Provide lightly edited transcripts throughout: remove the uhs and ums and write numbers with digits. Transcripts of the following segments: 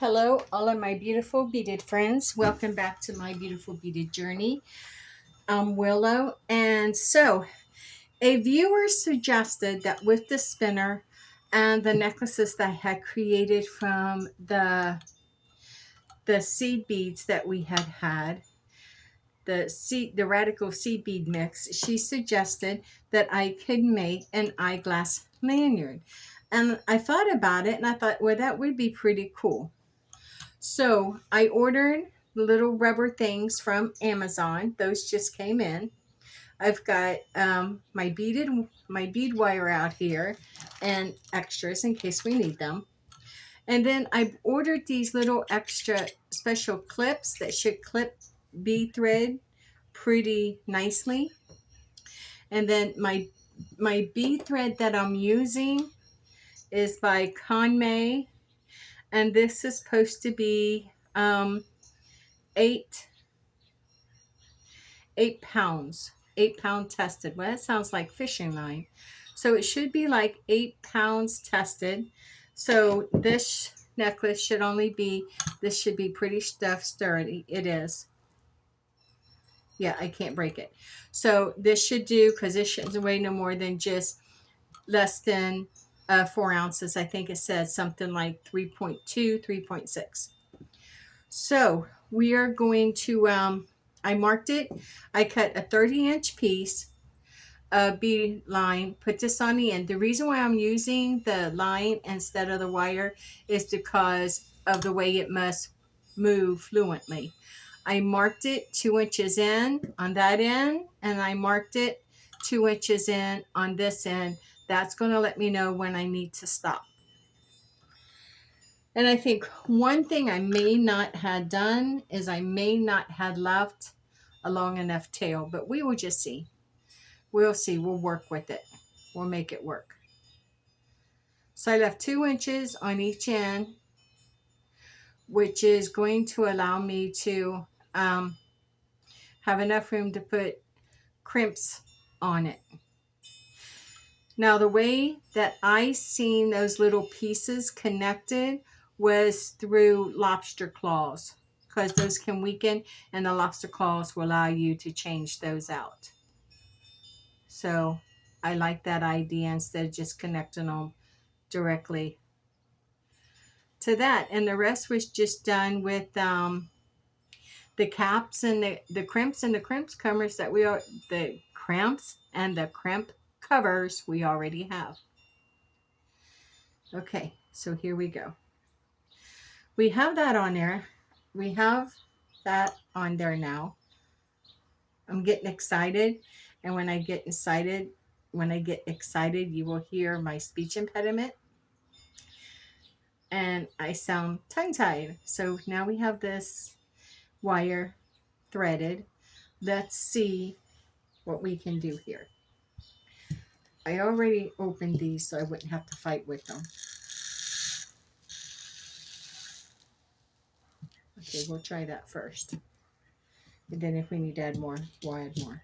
Hello, all of my beautiful beaded friends. Welcome back to my beautiful beaded journey. I'm Willow. And so, a viewer suggested that with the spinner and the necklaces that I had created from the seed beads that we had, the radical seed bead mix, she suggested that I could make an eyeglass lanyard. And I thought about it and I thought, well, that would be pretty cool. So I ordered little rubber things from Amazon. Those just came in. I've got my bead wire out here and extras in case we need them. And then I ordered these little extra special clips that should clip bead thread pretty nicely. And then my bead thread that I'm using is by Conmay, and this is supposed to be 8 8 pounds, 8 pound tested. Well, that sounds like fishing line. So it should be like 8 pounds tested. So this necklace should only be, this should be pretty sturdy. It is. Yeah, I can't break it. So this should do, because this shouldn't weigh no more than just less than 4 ounces. I think it says something like 3.2, 3.6. So we are going to, I marked it. I cut a 30-inch piece of bead line, put this on the end. The reason why I'm using the line instead of the wire is because of the way it must move fluently. I marked it 2 inches in on that end, and I marked it 2 inches in on this end. That's going to let me know when I need to stop. And I think one thing I may not have done is I may not have left a long enough tail, but we will just see. We'll see. We'll work with it. We'll make it work. So I left 2 inches on each end, which is going to allow me to have enough room to put crimps on it. Now, the way that I seen those little pieces connected was through lobster claws, because those can weaken and the lobster claws will allow you to change those out. So I like that idea instead of just connecting them directly to that. And the rest was just done with the caps and the crimps and the crimps covers that we are, the cramps and the crimp covers we already have. Okay, so here we go. We have that on there. We have that on there now. I'm getting excited, and when I get excited, you will hear my speech impediment, and I sound tongue-tied. So now we have this wire threaded. Let's see what we can do here. I already opened these so I wouldn't have to fight with them. Okay, we'll try that first. And then if we need to add more, we'll add more.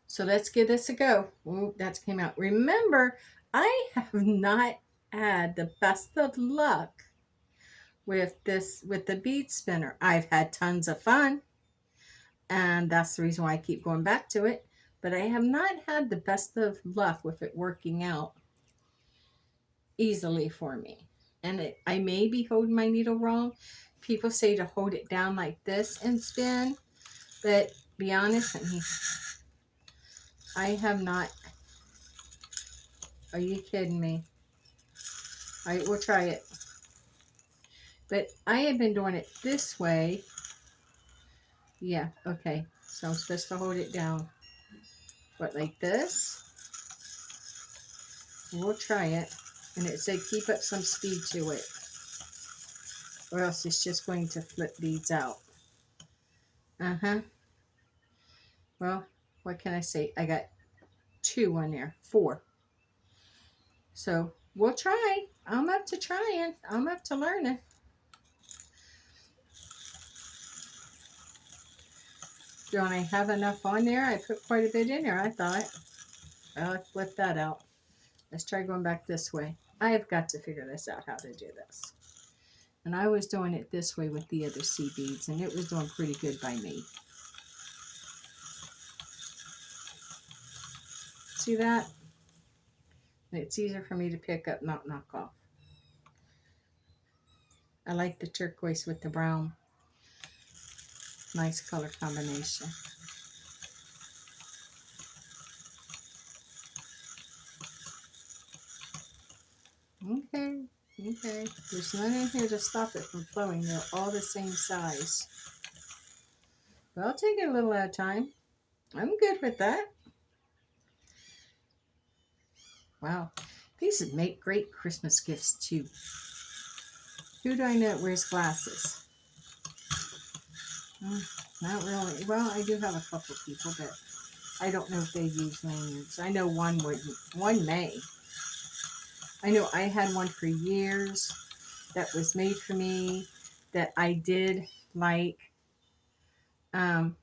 So let's give this a go. Ooh, that came out. Remember, I have not had the best of luck with the bead spinner. I've had tons of fun, and that's the reason why I keep going back to it. But I have not had the best of luck with it working out easily for me. And I may be holding my needle wrong. People say to hold it down like this and spin, but be honest, I have not. Are you kidding me? All right, we'll try it. But I have been doing it this way. Yeah, okay. So I'm supposed to hold it down. What, like this? We'll try it. And it said keep up some speed to it, or else it's just going to flip beads out. Well, what can I say? I got 2 on there. 4. So we'll try. I'm up to trying. I'm up to learning. Don't I have enough on there? I put quite a bit in there, I thought. I'll flip that out. Let's try going back this way. I have got to figure this out, how to do this. And I was doing it this way with the other sea beads, and it was doing pretty good by me. See that? And it's easier for me to pick up, not knock off. I like the turquoise with the brown. Nice color combination. Okay, okay. There's none in here to stop it from flowing. They're all the same size. But I'll take it a little at a time. I'm good with that. Wow. These would make great Christmas gifts too. Who do I know that wears glasses? Not really. Well, I do have a couple of people, but I don't know if they use lanyards. I know one wouldn't. One may. I know I had one for years that was made for me that I did like. What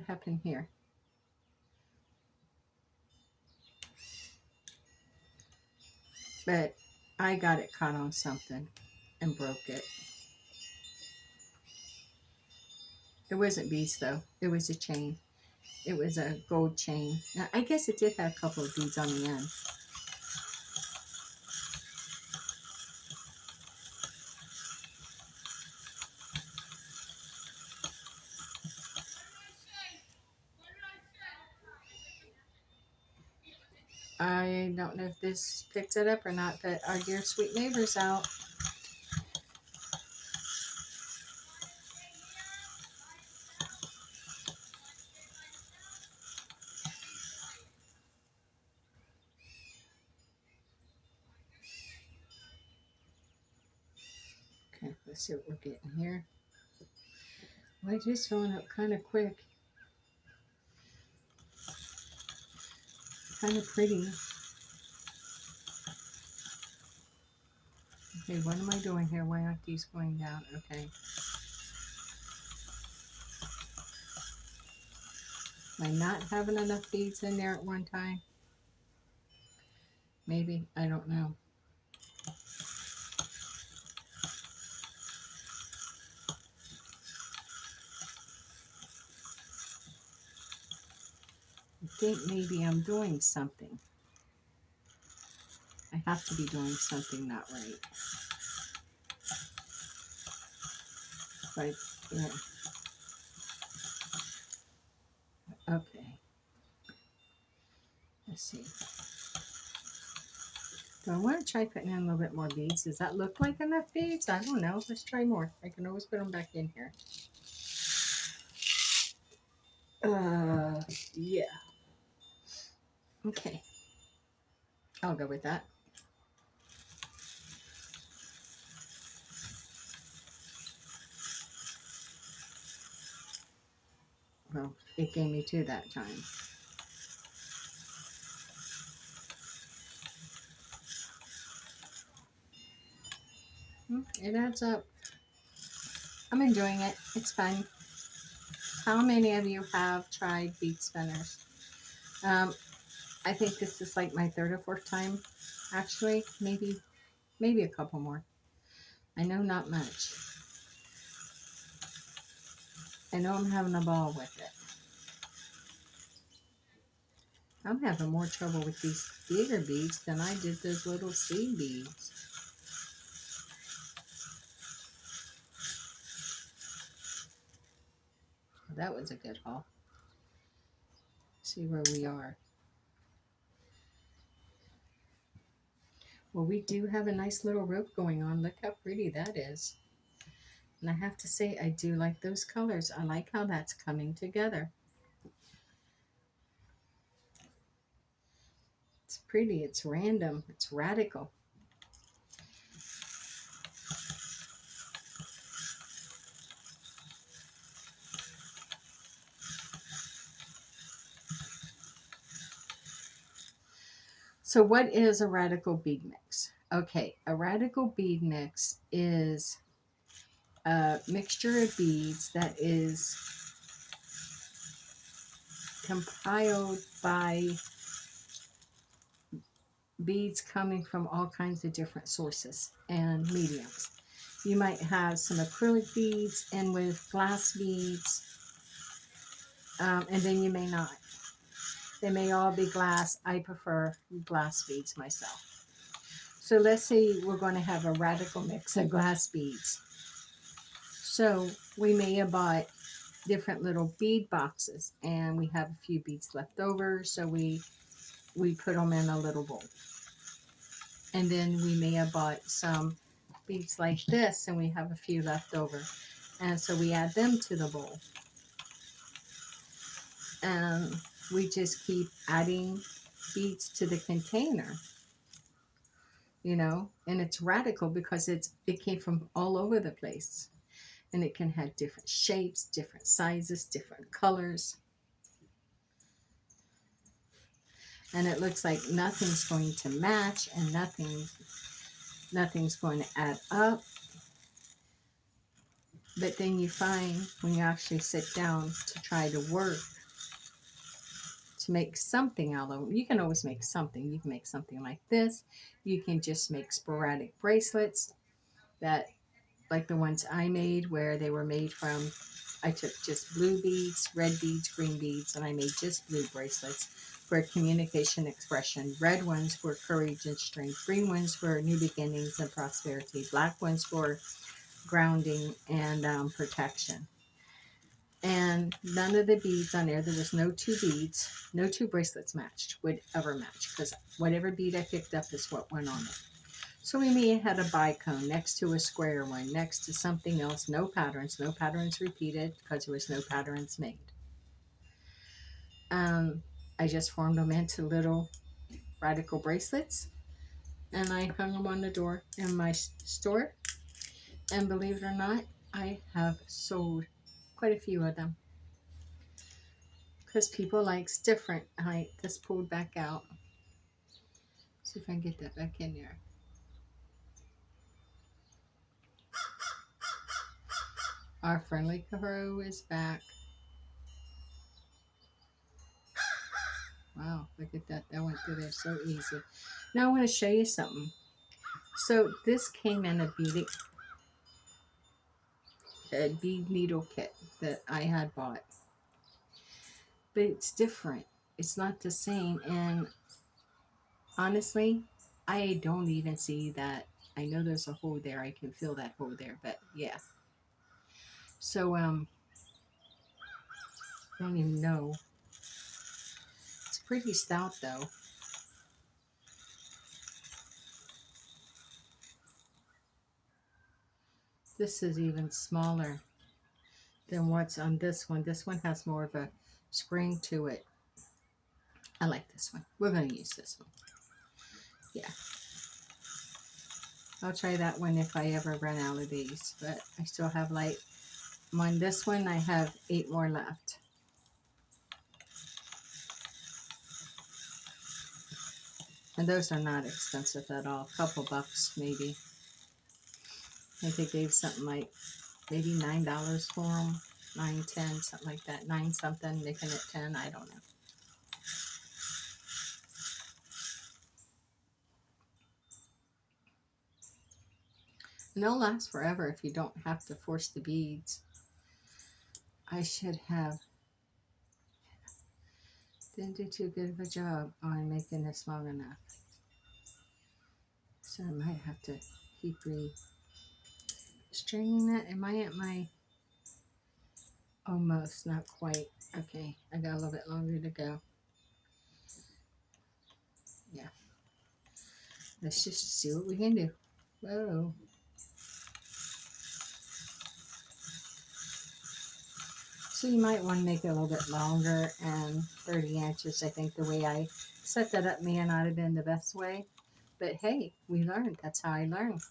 happened here? But I got it caught on something and broke it. It wasn't beads though. It was a chain. It was a gold chain. Now, I guess it did have a couple of beads on the end. I don't know if this picks it up or not, but our dear sweet neighbor's out. Okay, let's see what we're getting here. Well, it is filling up kind of quick. Kind of pretty. Okay, what am I doing here? Why aren't these going down? Okay. Am I not having enough beads in there at one time? Maybe. I don't know. I think maybe I'm doing something. I have to be doing something not right. But, yeah. Okay. Let's see. Do I want to try putting in a little bit more beads? Does that look like enough beads? I don't know. Let's try more. I can always put them back in here. Yeah. Okay. I'll go with that. Well, it gave me two that time. It adds up. I'm enjoying it. It's fun. How many of you have tried bead spinners? I think this is like my third or fourth time. Actually, maybe a couple more. I know not much. I know I'm having a ball with it. I'm having more trouble with these bigger beads than I did those little seed beads. That was a good haul. See where we are. Well, we do have a nice little rope going on. Look how pretty that is. And I have to say, I do like those colors. I like how that's coming together. It's pretty. It's random. It's radical. So what is a radical bead mix? Okay, a radical bead mix is a mixture of beads that is compiled by beads coming from all kinds of different sources and mediums. You might have some acrylic beads and with glass beads, and then you may not. They may all be glass. I prefer glass beads myself. So let's say we're going to have a radical mix of glass beads. So we may have bought different little bead boxes, and we have a few beads left over, so we put them in a little bowl. And then we may have bought some beads like this, and we have a few left over, and so we add them to the bowl. And we just keep adding beads to the container, you know. And it's radical because it came from all over the place, and it can have different shapes, different sizes, different colors, and it looks like nothing's going to match and nothing's going to add up. But then you find when you actually sit down to try to work to make something out of them, you can always make something. You can make something like this. You can just make sporadic bracelets that, like the ones I made, where they were made from, I took just blue beads, red beads, green beads, and I made just blue bracelets for communication expression. Red ones for courage and strength. Green ones for new beginnings and prosperity. Black ones for grounding and protection. And none of the beads on there was no two beads, no two bracelets matched, would ever match, because whatever bead I picked up is what went on it. So we may have had a bicone next to a square one, next to something else, no patterns repeated because there was no patterns made. I just formed them into little radical bracelets, and I hung them on the door in my store. And believe it or not, I have sold quite a few of them because people likes different. I just pulled back out. See if I can get that back in there. Our friendly crow is back. Wow, look at that. That went through there so easy. Now I want to show you something. So this came in a bead needle kit that I had bought. But it's different. It's not the same. And honestly, I don't even see that. I know there's a hole there. I can feel that hole there. But yeah. So, I don't even know. It's pretty stout though. This is even smaller than what's on this one. This one has more of a spring to it. I like this one. We're going to use this one. Yeah. I'll try that one if I ever run out of these. But I still have like, on this one, I have 8 more left. And those are not expensive at all. A couple bucks maybe. I think they gave something like maybe $9 for them. 9, 10, something like that. 9 something, making it 10. I don't know. And they'll last forever if you don't have to force the beads. I should have didn't do too good of a job on making this long enough. So I might have to keep stringing that. Am I at my almost, not quite. Okay, I got a little bit longer to go. Yeah. Let's just see what we can do. Whoa. So you might want to make it a little bit longer, and 30 inches, I think the way I set that up may not have been the best way. But hey, we learned. That's how I learned.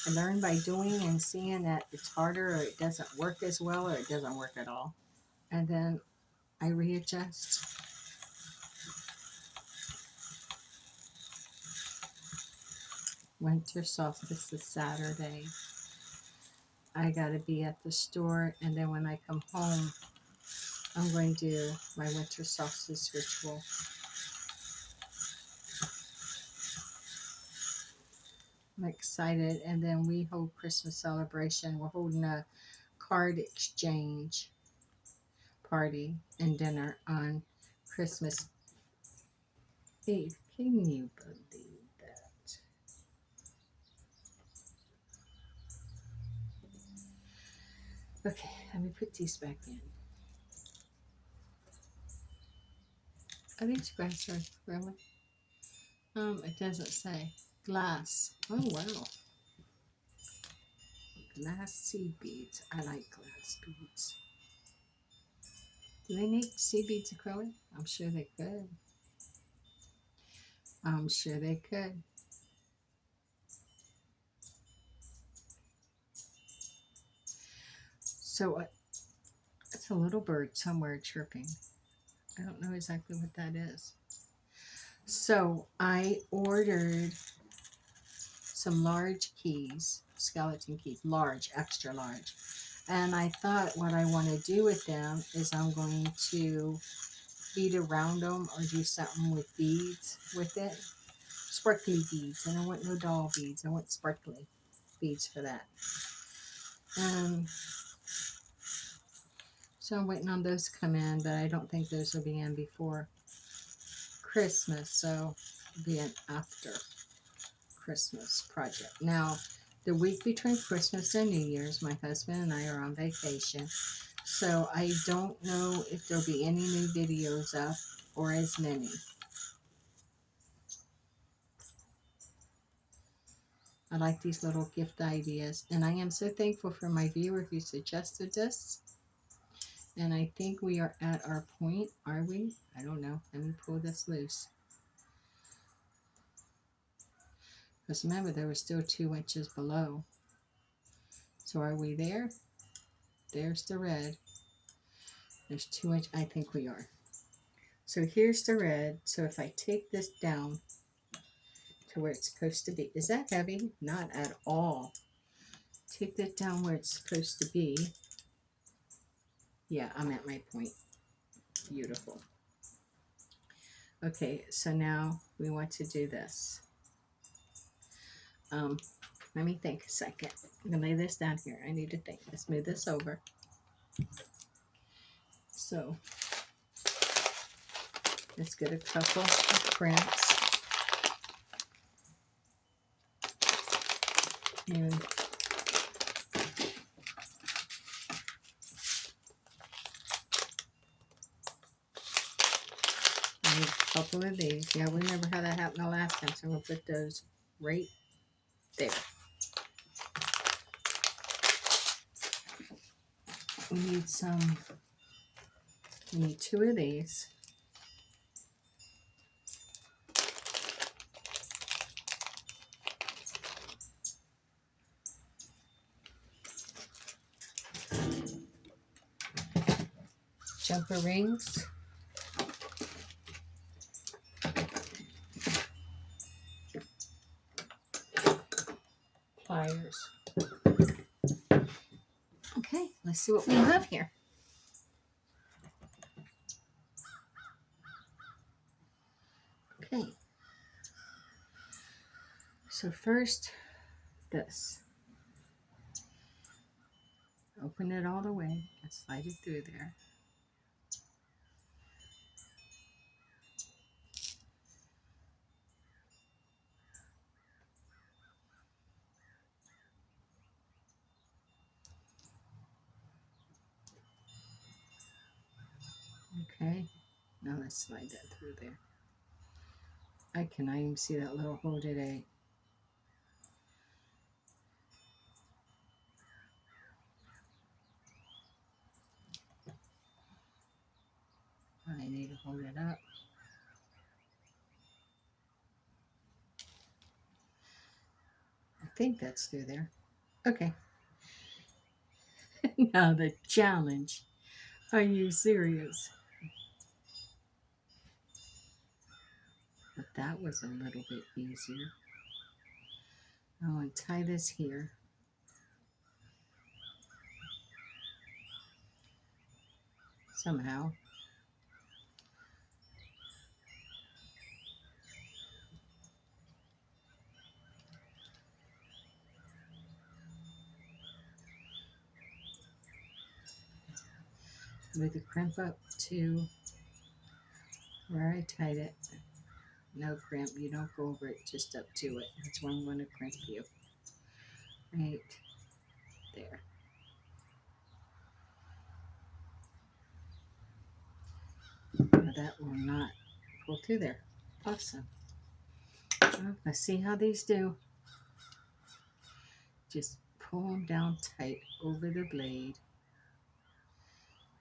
I learned by doing and seeing that it's harder, or it doesn't work as well, or it doesn't work at all. And then I readjust. Winter solstice is Saturday. I gotta be at the store, and then when I come home, I'm going to do my winter solstice ritual. I'm excited. And then we hold Christmas celebration. We're holding a card exchange party and dinner on Christmas Eve. Can you believe that? Okay, let me put these back in. Are these grass are really? It doesn't say. Glass. Oh wow. Glass seed beads. I like glass beads. Do they make seed beads acrylic? I'm sure they could. I'm sure they could. So it's a little bird somewhere chirping. I don't know exactly what that is. So I ordered some large keys, skeleton keys, large, extra large. And I thought what I want to do with them is I'm going to bead around them or do something with beads with it. Sparkly beads. I don't want no doll beads. I want sparkly beads for that. So I'm waiting on those to come in, but I don't think those will be in before Christmas. So it'll be an after Christmas project. Now, the week between Christmas and New Year's, my husband and I are on vacation. So I don't know if there'll be any new videos up or as many. I like these little gift ideas. And I am so thankful for my viewer who suggested this. And I think we are at our point. Are we? I don't know. Let me pull this loose. Because remember, there was still 2 inches below. So are we there? There's the red. There's 2 inches. I think we are. So here's the red. So if I take this down to where it's supposed to be. Is that heavy? Not at all. Take that down where it's supposed to be. Yeah, I'm at my point. Beautiful. Okay, so now we want to do this. Let me think a second. I'm going to lay this down here. I need to think. Let's move this over. So let's get a couple of prints. And I need a couple of these. Yeah, we never had that happen the last time, so I'm going to put those right there. We need 2 of these. Jumper rings. Pliers. Okay, let's see what we have here. Okay. So first, this. Open it all the way and slide it through there. Okay, now let's slide that through there. I cannot even see that little hole today. I need to hold it up. I think that's through there. Okay. Now the challenge. Are you serious? But that was a little bit easier. I'll untie this here. Somehow. with the crimp up to where I tied it. No crimp, you don't go over it, just up to it. That's where I'm going to crimp you. Right there. Now that will not pull through there. Awesome. Well, let's see how these do. Just pull them down tight over the blade,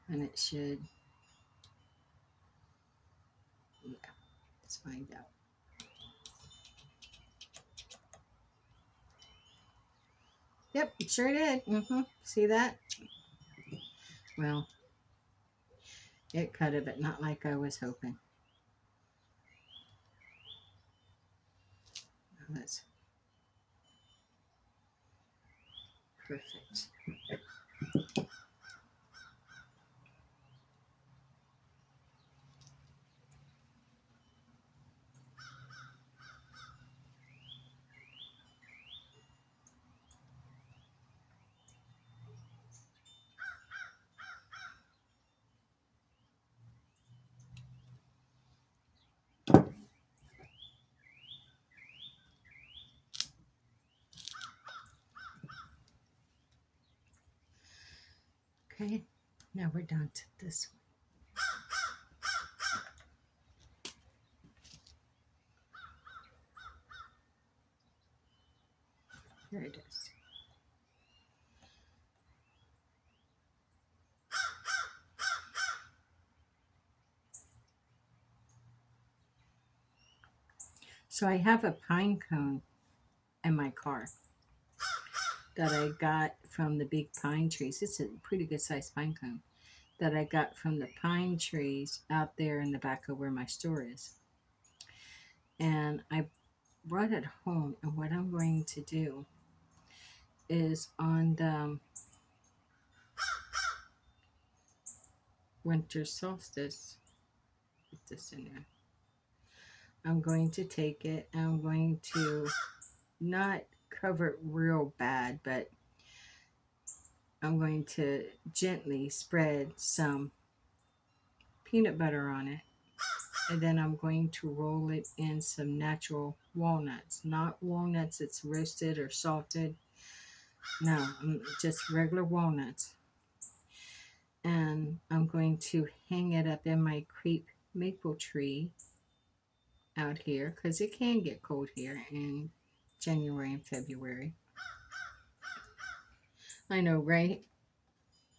and it should, yeah, let's find out. Yep, it sure did. See that? Well, it cut it, but not like I was hoping. Now that's perfect. Okay, now we're down to this one. Here it is. So I have a pine cone in my car that I got from the big pine trees. It's a pretty good sized pine cone that I got from the pine trees out there in the back of where my store is. And I brought it home, and what I'm going to do is on the winter solstice, put this in there. I'm going to take it, and I'm going to not cover it real bad, but I'm going to gently spread some peanut butter on it, and then I'm going to roll it in some natural walnuts, not walnuts that's roasted or salted. No, just regular walnuts. And I'm going to hang it up in my crepe maple tree out here because it can get cold here in January and February. I know, right?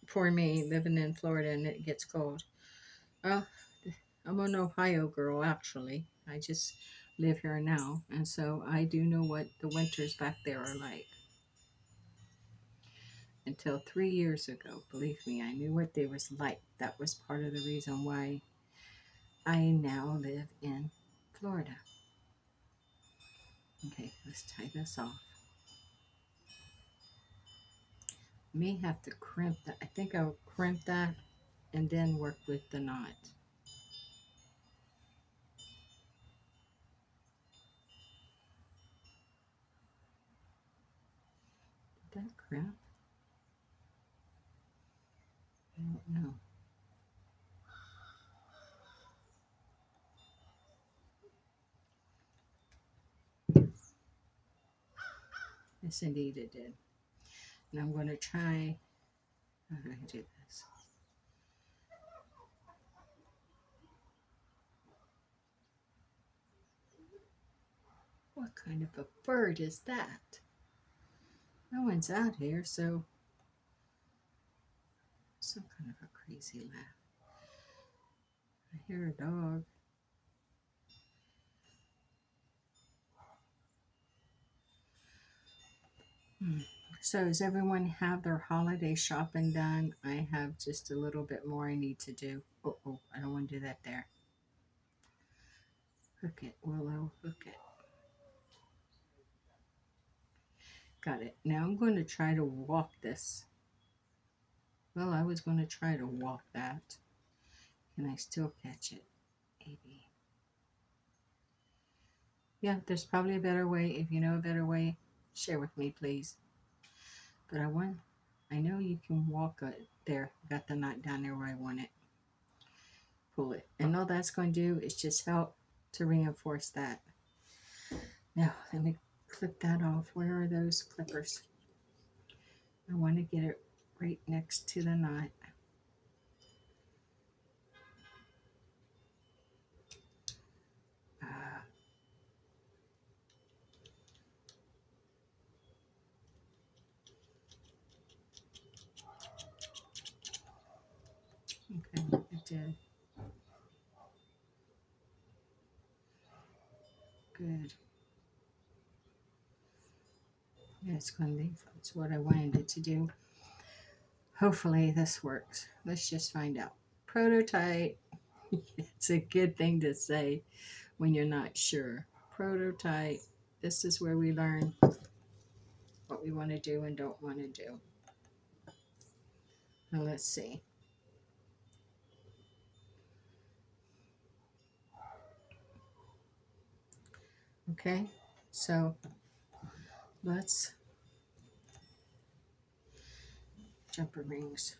Poor me living in Florida and it gets cold. Oh, I'm an Ohio girl, actually. I just live here now, and so I do know what the winters back there are like. Until 3 years ago, believe me, I knew what they was like. That was part of the reason why I now live in Florida. Okay, let's tie this off. May have to crimp that. I think I'll crimp that and then work with the knot. Did that crimp? I don't know. Yes, indeed it did. And I'm going to try, how do I do this? What kind of a bird is that? No one's out here, so some kind of a crazy laugh. I hear a dog. So does everyone have their holiday shopping done? I have just a little bit more I need to do. Oh, I don't want to do that there. Hook it, Willow, hook it. Got it. Now I'm going to try to walk this. Well, I was going to try to walk that. Can I still catch it? Maybe. Yeah, there's probably a better way. If you know a better way, share with me, please. But I know you can walk it there. Got the knot down there where I want it. Pull it. And all that's going to do is just help to reinforce that. Now, let me clip that off. Where are those clippers? I want to get it right next to the knot. Okay, it did. Good. Yeah, it's going to be, it's what I wanted it to do. Hopefully this works. Let's just find out. Prototype. It's a good thing to say when you're not sure. Prototype. This is where we learn what we want to do and don't want to do. Now let's see. Okay, so let's jumper rings.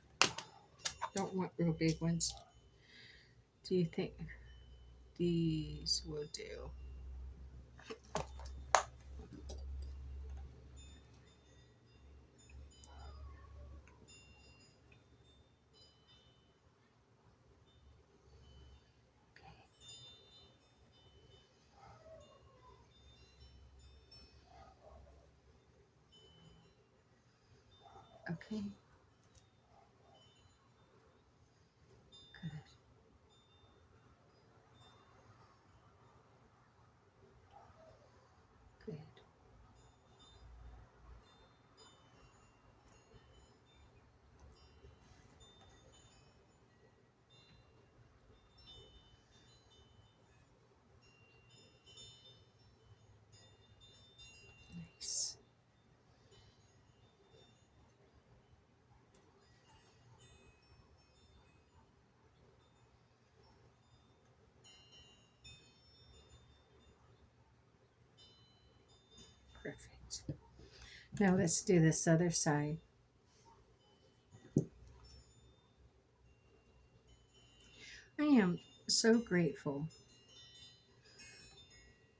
Don't want real big ones. Do you think these will do? Okay. Good. Good. Nice. Perfect. Now let's do this other side. I am so grateful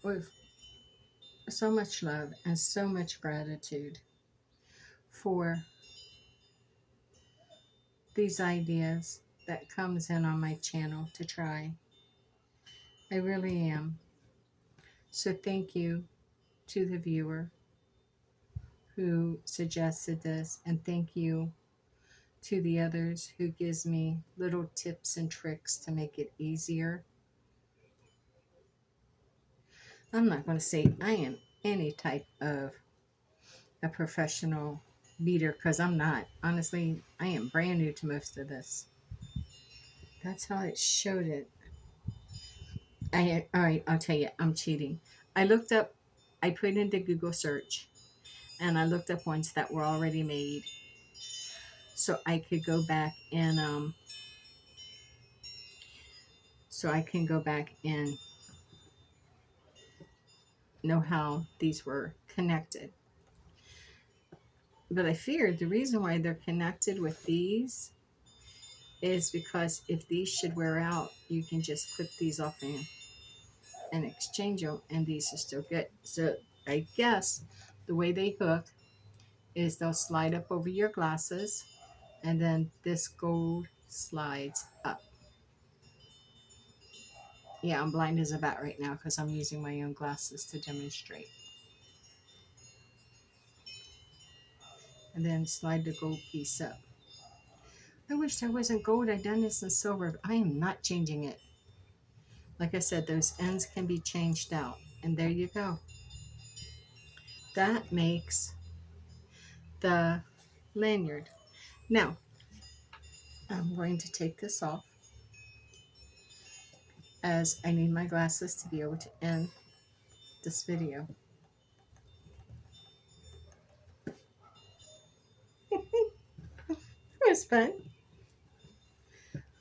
with so much love and so much gratitude for these ideas that comes in on my channel to try. I really am. So thank you to the viewer who suggested this, and thank you to the others who gives me little tips and tricks to make it easier. I'm not going to say I am any type of a professional beater because I'm not. Honestly, I am brand new to most of this. That's how it showed it. All right, I'll tell you, I'm cheating. I looked up, I put into Google search, and I looked up ones that were already made, so I could go back and know how these were connected. But I feared the reason why they're connected with these is because if these should wear out, you can just clip these off and exchange them, and these are still good. So I guess the way they hook is they'll slide up over your glasses, and then this gold slides up. Yeah, I'm blind as a bat right now because I'm using my own glasses to demonstrate. And then slide the gold piece up. I wish there wasn't gold. I'd done this in silver. I am not changing it. Like I said, those ends can be changed out. And there you go. That makes the lanyard. Now, I'm going to take this off as I need my glasses to be able to end this video. It was fun.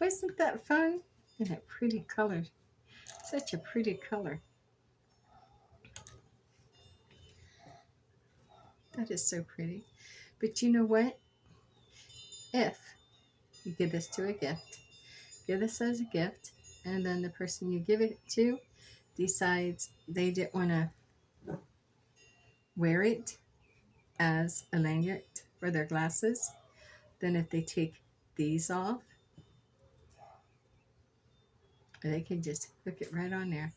Wasn't that fun? And that pretty color. Such a pretty color. That is so pretty. But you know what? if you give this to a gift, give this as a gift, and then the person you give it to decides they didn't want to wear it as a lanyard for their glasses, then if they take these off, they can just hook it right on there.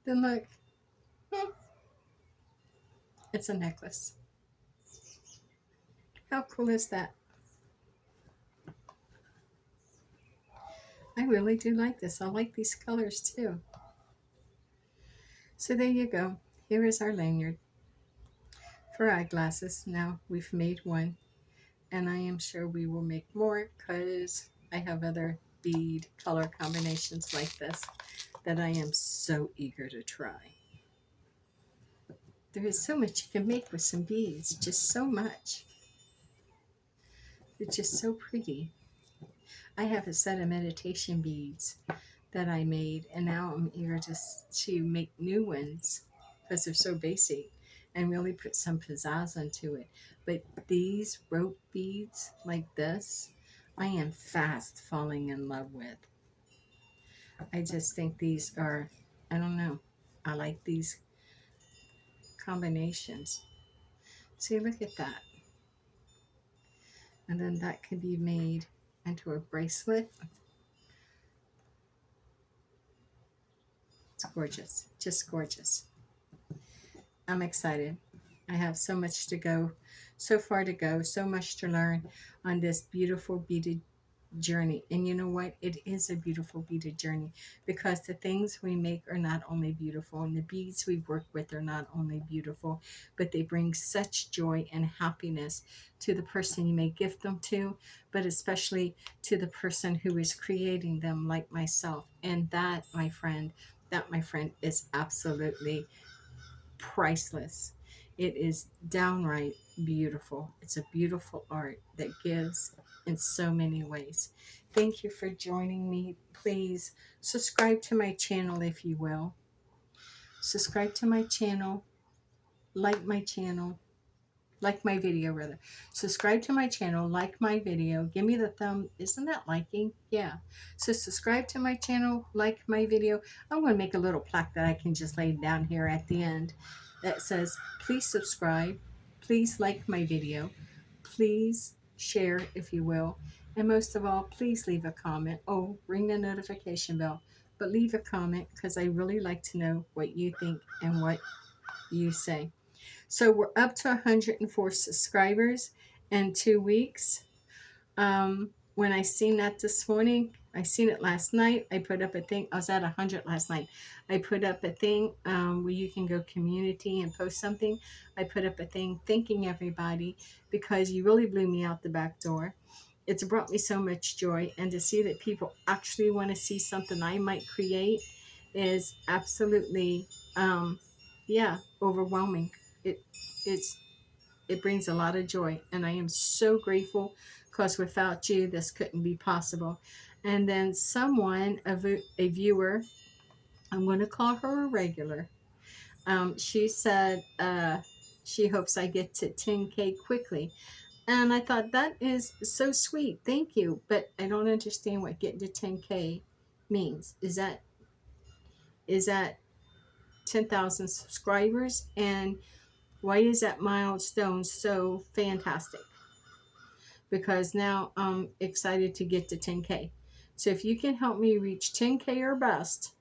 Then look, it's a necklace. How cool is that? I really do like this. I like these colors too. So there you go. Here is our lanyard for eyeglasses. Now we've made one, and I am sure we will make more because I have other bead color combinations like this that I am so eager to try. There is so much you can make with some beads, just so much. It's just so pretty. I have a set of meditation beads that I made, and now I'm eager to make new ones because they're so basic and really put some pizzazz into it. But these rope beads like this, I am fast falling in love with. I just think these are, I don't know, I like these combinations. See, look at that. And then that can be made into a bracelet. It's gorgeous, just gorgeous. I'm excited. I have so much to go, so far to go, so much to learn on this beautiful beaded journey. And you know what? It is a beautiful beaded journey because the things we make are not only beautiful, and the beads we work with are not only beautiful, but they bring such joy and happiness to the person you may gift them to, but especially to the person who is creating them, like myself. And that, my friend, is absolutely priceless. It is downright beautiful. It's a beautiful art that gives in so many ways. Thank you for joining me. Please subscribe to my channel if you will. Subscribe to my channel. Like my channel. Like my video, rather. Subscribe to my channel. Like my video. Give me the thumb. Isn't that liking? Yeah. So subscribe to my channel. Like my video. I'm going to make a little plaque that I can just lay down here at the end that says, please subscribe. Please like my video. Please share if you will. And most of all, please leave a comment. Oh, ring the notification bell. But leave a comment because I really like to know what you think and what you say. So we're up to 104 subscribers in 2 weeks. When I seen that this morning, I seen it last night. I put up a thing. I was at 100 last night. I put up a thing where you can go community and post something. I put up a thing thanking everybody because you really blew me out the back door. It's brought me so much joy, and to see that people actually want to see something I might create is absolutely, yeah, overwhelming. It brings a lot of joy, and I am so grateful because without you this couldn't be possible. And then someone, a viewer, I'm going to call her a regular, she said she hopes I get to 10K quickly, and I thought that is so sweet. Thank you, but I don't understand what getting to 10K means. Is that 10,000 subscribers? And why is that milestone so fantastic? Because now I'm excited to get to 10K. So if you can help me reach 10K or bust,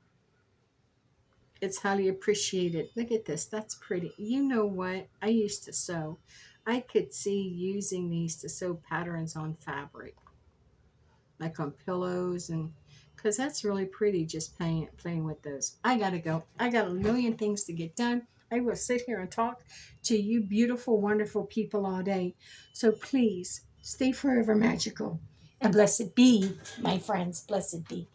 it's highly appreciated. Look at this. That's pretty. You know what? I used to sew. I could see using these to sew patterns on fabric, like on pillows, and because that's really pretty just playing with those. I gotta go. I got a million things to get done. I will sit here and talk to you beautiful, wonderful people all day. So please stay forever magical. And blessed be, my friends, blessed be.